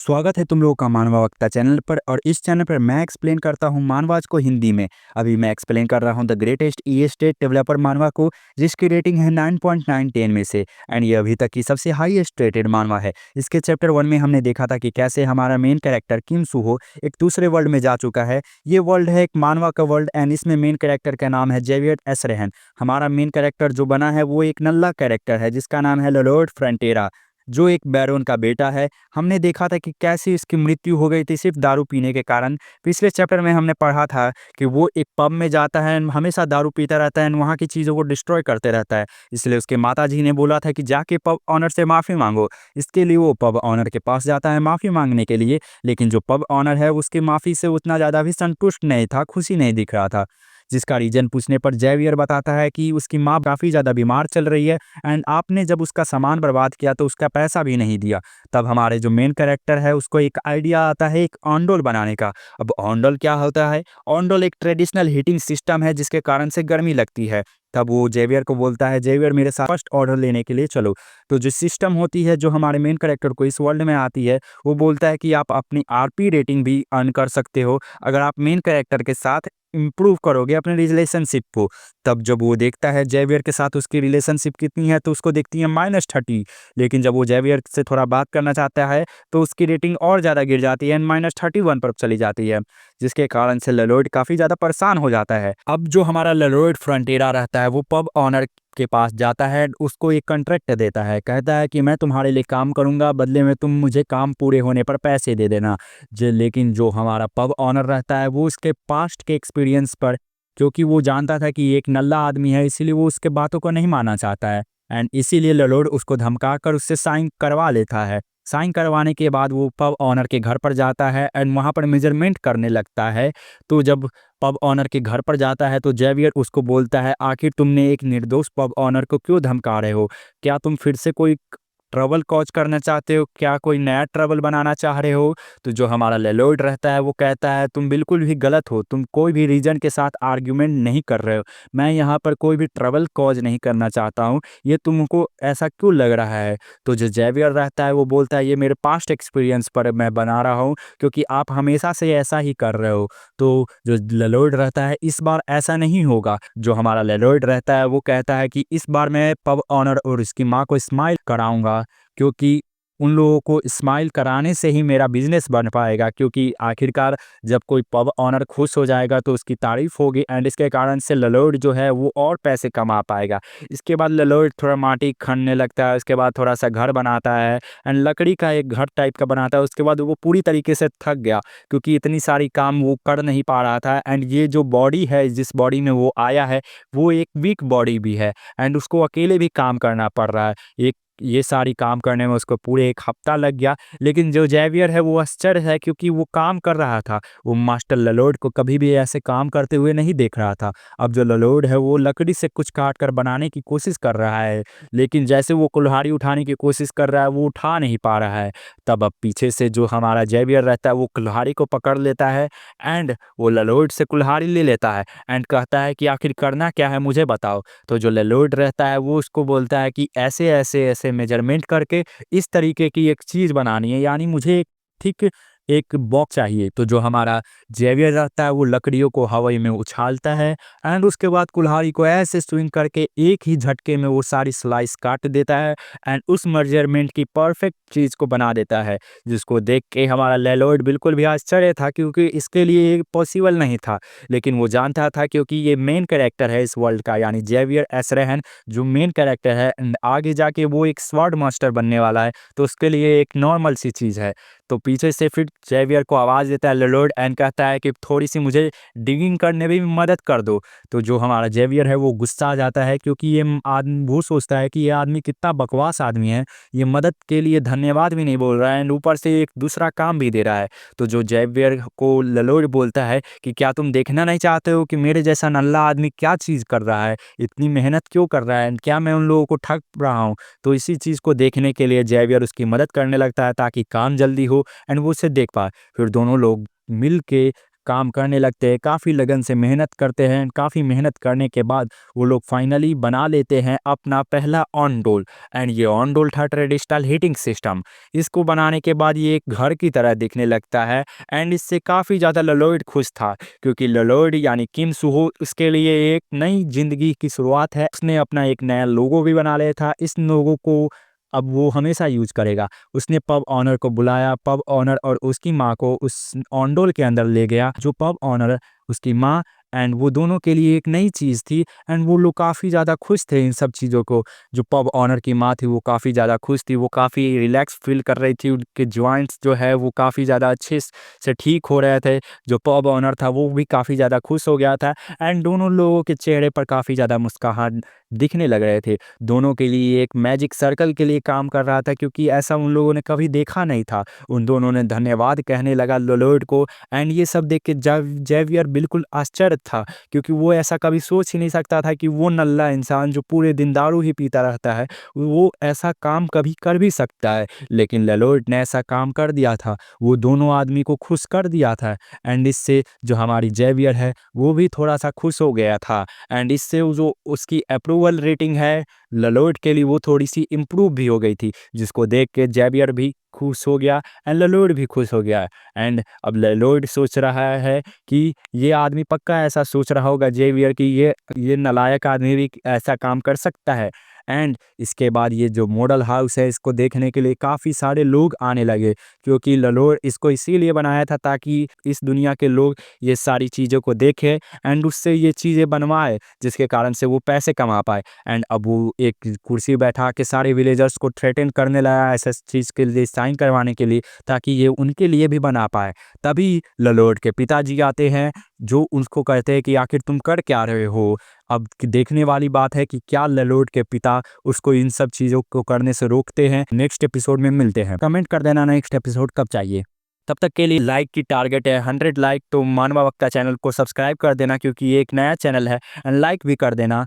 स्वागत है तुम लोगों का मानवावक्ता चैनल पर। और इस चैनल पर मैं एक्सप्लेन करता हूँ मानवाज को हिंदी में। अभी मैं एक्सप्लेन कर रहा हूँ the greatest E state developer मानवा को, जिसकी रेटिंग है 9.910 में से। एंड ये अभी तक की सबसे हाईएस्ट रेटेड मानवा है। इसके चैप्टर 1 में हमने देखा था कि कैसे हमारा मेन कैरेक्टर किम सुहो एक दूसरे वर्ल्ड में जा चुका है। ये वर्ल्ड है एक मानवा का वर्ल्ड एंड इसमें मेन कैरेक्टर का नाम है जेवियर एस रेहन। हमारा मेन कैरेक्टर जो बना है वो एक नल्ला कैरेक्टर है जिसका नाम है लॉर्ड फ्रंटेरा, जो एक बैरोन का बेटा है। हमने देखा था कि कैसे इसकी मृत्यु हो गई थी सिर्फ दारू पीने के कारण। पिछले चैप्टर में हमने पढ़ा था कि वो एक पब में जाता है, हमेशा दारू पीता रहता है, वहाँ की चीज़ों को डिस्ट्रॉय करते रहता है। इसलिए उसके माताजी ने बोला था कि जाके पब ऑनर से माफ़ी मांगो। इसके लिए वो पब ऑनर के पास जाता है माफ़ी मांगने के लिए, लेकिन जो पब ऑनर है उसकी माफ़ी से उतना ज़्यादा भी संतुष्ट नहीं था, खुशी नहीं दिख रहा था। जिसका रीज़न पूछने पर जेवियर बताता है कि उसकी माँ काफ़ी ज़्यादा बीमार चल रही है एंड आपने जब उसका सामान बर्बाद किया तो उसका पैसा भी नहीं दिया। तब हमारे जो मेन कैरेक्टर है उसको एक आइडिया आता है एक ऑन्डोल बनाने का। अब ऑन्डोल क्या होता है? ऑन्डोल एक ट्रेडिशनल हीटिंग सिस्टम है जिसके कारण से गर्मी लगती है। तब वो जेवियर को बोलता है, जेवियर मेरे साथ फर्स्ट ऑर्डर लेने के लिए चलो। तो जो सिस्टम होती है जो हमारे मेन कैरेक्टर को इस वर्ल्ड में आती है, वो बोलता है कि आप अपनी आरपी रेटिंग भी अर्न कर सकते हो अगर आप मेन कैरेक्टर के साथ इम्प्रूव करोगे अपने रिलेशनशिप को। तब जब वो देखता है जेवियर के साथ उसकी रिलेशनशिप कितनी है तो उसको दिखती है -30। लेकिन जब वो जेवियर से थोड़ा बात करना चाहता है तो उसकी रेटिंग और ज़्यादा गिर जाती है, -31 पर चली जाती है। जिसके कारण से ललोइड काफ़ी ज़्यादा परेशान हो जाता है। अब जो हमारा ललोइड फ्रंटेरा रहता है वो पब ऑनर के पास जाता है, उसको एक कॉन्ट्रैक्ट देता है, कहता है कि मैं तुम्हारे लिए काम करूंगा, बदले में तुम मुझे काम पूरे होने पर पैसे दे देना। लेकिन जो हमारा पब ऑनर रहता है वो उसके पास्ट के एक्सपीरियंस पर, क्योंकि वो जानता था कि ये एक नल्ला आदमी है, इसीलिए वो उसके बातों को नहीं मानना चाहता है। एंड इसीलिए ललोड उसको धमका कर उससे साइन करवा लेता है। साइन करवाने के बाद वो पब ऑनर के घर पर जाता है एंड वहाँ पर मेजरमेंट करने लगता है। तो जब पब ऑनर के घर पर जाता है तो जेवियर उसको बोलता है, आखिर तुमने एक निर्दोष पब ऑनर को क्यों धमका रहे हो? क्या तुम फिर से कोई ट्रबल कॉज करना चाहते हो? क्या कोई नया ट्रबल बनाना चाह रहे हो? तो जो हमारा लेलोइड रहता है वो कहता है, तुम बिल्कुल भी गलत हो, तुम कोई भी रीजन के साथ आर्ग्यूमेंट नहीं कर रहे हो। मैं यहाँ पर कोई भी ट्रबल कॉज नहीं करना चाहता हूँ, ये तुमको ऐसा क्यों लग रहा है? तो जो जेवियर रहता है वो बोलता है, ये मेरे पास्ट एक्सपीरियंस पर मैं बना रहा हूँ, क्योंकि आप हमेशा से ऐसा ही कर रहे हो। तो जो लेलोइड रहता है, इस बार ऐसा नहीं होगा। जो हमारा लेलोइड रहता है वो कहता है कि इस बार मैं पब ऑनर और उसकी माँ को स्माइल कराऊंगा, क्योंकि उन लोगों को स्माइल कराने से ही मेरा बिजनेस बन पाएगा, क्योंकि आखिरकार जब कोई पब ऑनर खुश हो जाएगा तो उसकी तारीफ होगी एंड इसके कारण से ललोड जो है वो और पैसे कमा पाएगा। इसके बाद ललोड थोड़ा माटी खनने लगता है, उसके बाद थोड़ा सा घर बनाता है एंड लकड़ी का एक घर टाइप का बनाता है। उसके बाद वो पूरी तरीके से थक गया, क्योंकि इतनी सारी काम वो कर नहीं पा रहा था। एंड ये जो बॉडी है, जिस बॉडी में वो आया है, वो एक वीक बॉडी भी है एंड उसको अकेले भी काम करना पड़ रहा है। एक ये सारी काम करने में उसको पूरे 1 हफ्ता लग गया। लेकिन जो जेवियर है वो आश्चर्य है, क्योंकि वो काम कर रहा था, वो मास्टर ललोड को कभी भी ऐसे काम करते हुए नहीं देख रहा था। अब जो ललोड है वो लकड़ी से कुछ काट कर बनाने की कोशिश कर रहा है, लेकिन जैसे वो कुल्हाड़ी उठाने की कोशिश कर रहा है वो उठा नहीं पा रहा है। तब अब पीछे से जो हमारा जेवियर रहता है वो कुल्हाड़ी को पकड़ लेता है एंड वो ललोड से कुल्हाड़ी ले लेता है एंड कहता है कि आखिर करना क्या है मुझे बताओ। तो जो लेलोड रहता है वो उसको बोलता है कि ऐसे ऐसे ऐसे मेजरमेंट करके इस तरीके की एक चीज़ बनानी है, यानी मुझे एक ठीक एक बॉक्स चाहिए। तो जो हमारा जेवियर रहता है वो लकड़ियों को हवाई में उछालता है एंड उसके बाद कुल्हाड़ी को ऐसे स्विंग करके एक ही झटके में वो सारी स्लाइस काट देता है एंड उस मेजरमेंट की परफेक्ट चीज़ को बना देता है, जिसको देख के हमारा लेलोइड बिल्कुल भी आश्चर्य था, क्योंकि इसके लिए ये पॉसिबल नहीं था। लेकिन वो जानता था, क्योंकि ये मेन कैरेक्टर है इस वर्ल्ड का, यानी जेवियर एस रेहन जो मेन कैरेक्टर है एंड आगे जाके वो एक स्वॉर्ड मास्टर बनने वाला है, तो उसके लिए एक नॉर्मल सी चीज़ है। तो पीछे से फिर जेवियर को आवाज़ देता है लेलोड एंड कहता है कि थोड़ी सी मुझे डिगिंग करने में भी मदद कर दो। तो जो हमारा जेवियर है वो गुस्सा आ जाता है, क्योंकि ये आदमी वो सोचता है कि ये आदमी कितना बकवास आदमी है, ये मदद के लिए धन्यवाद भी नहीं बोल रहा है एंड ऊपर से एक दूसरा काम भी दे रहा है। तो जो जेवियर को लेलोड बोलता है कि क्या तुम देखना नहीं चाहते हो कि मेरे जैसा नल्ला आदमी क्या चीज़ कर रहा है, इतनी मेहनत क्यों कर रहा है, क्या मैं उन लोगों को ठग रहा हूँ? तो इसी चीज़ को देखने के लिए जेवियर उसकी मदद करने लगता है ताकि काम जल्दी हो एंड वो उसे देख पाए। फिर दोनों लोग मिल के काम करने लगते हैं, काफ़ी लगन से मेहनत करते हैं। काफ़ी मेहनत करने के बाद वो लोग फाइनली बना लेते हैं अपना पहला ऑन डोल। एंड ये ऑन डोल था ट्रेडिशनल हीटिंग सिस्टम। इसको बनाने के बाद ये एक घर की तरह दिखने लगता है। एंड इससे काफ़ी ज़्यादा ललोइड खुश था, क्योंकि ललोइड यानी किम सुहो उसके लिए एक नई ज़िंदगी की शुरुआत है। उसने अपना एक नया लोगो भी बना लिया था। इस लोगो को अब वो हमेशा यूज़ करेगा। उसने पब ओनर को बुलाया, पब ओनर और उसकी माँ को उस ओंडोल के अंदर ले गया। जो पब ओनर, उसकी माँ एंड वो दोनों के लिए एक नई चीज़ थी। एंड वो लोग काफ़ी ज़्यादा खुश थे इन सब चीज़ों को। जो पब ओनर की माँ थी वो काफ़ी ज़्यादा खुश थी, वो काफ़ी रिलैक्स फ़ील कर रही थी। उनके जॉइंट्स जो है वो काफ़ी ज़्यादा अच्छे से ठीक हो रहे थे। जो पब ओनर था वो भी काफ़ी ज़्यादा खुश हो गया था। एंड दोनों लोगों के चेहरे पर काफ़ी ज़्यादा मुस्कुराहट दिखने लग रहे थे। दोनों के लिए एक मैजिक सर्कल के लिए काम कर रहा था, क्योंकि ऐसा उन लोगों ने कभी देखा नहीं था। उन दोनों ने धन्यवाद कहने लगा ललोइड को। एंड ये सब देख के जेवियर बिल्कुल आश्चर्य था, क्योंकि वो ऐसा कभी सोच ही नहीं सकता था कि वो नल्ला इंसान जो पूरे दिन दारू ही पीता रहता है, वो ऐसा काम कभी कर भी सकता है। लेकिन ललोइड ने ऐसा काम कर दिया था, वो दोनों आदमी को खुश कर दिया था। एंड इससे जो हमारी जेवियर है वो भी थोड़ा सा खुश हो गया था। एंड इससे वो जो उसकी अप्रूवल रेटिंग है ललोइड के लिए वो थोड़ी सी इम्प्रूव भी हो गई थी, जिसको देख के जेवियर भी खुश हो गया एंड ललोइड भी खुश हो गया। एंड अब ललोइड सोच रहा है कि ये आदमी पक्का ऐसा सोच रहा होगा जेवियर कि ये नालायक आदमी भी ऐसा काम कर सकता है। एंड इसके बाद ये जो मॉडल हाउस है इसको देखने के लिए काफ़ी सारे लोग आने लगे, क्योंकि ललोइड इसको इसीलिए बनाया था ताकि इस दुनिया के लोग ये सारी चीज़ों को देखें एंड उससे ये चीज़ें बनवाए, जिसके कारण से वो पैसे कमा पाए। एंड अब वो एक कुर्सी बैठा के सारे विलेजर्स को थ्रेटन करने लगा ऐसा चीज़ के लिए साइन करवाने के लिए, ताकि ये उनके लिए भी बना पाए। तभी ललोइड के पिताजी आते हैं, जो उसको कहते हैं कि आखिर तुम कर क्या रहे हो। अब देखने वाली बात है कि क्या ललोइड के पिता उसको इन सब चीज़ों को करने से रोकते हैं। नेक्स्ट एपिसोड में मिलते हैं। कमेंट कर देना नेक्स्ट एपिसोड कब चाहिए। तब तक के लिए लाइक की टारगेट है 100 लाइक, तो मानवा वक्ता चैनल को सब्सक्राइब कर देना, क्योंकि ये एक नया चैनल है। एंड लाइक भी कर देना।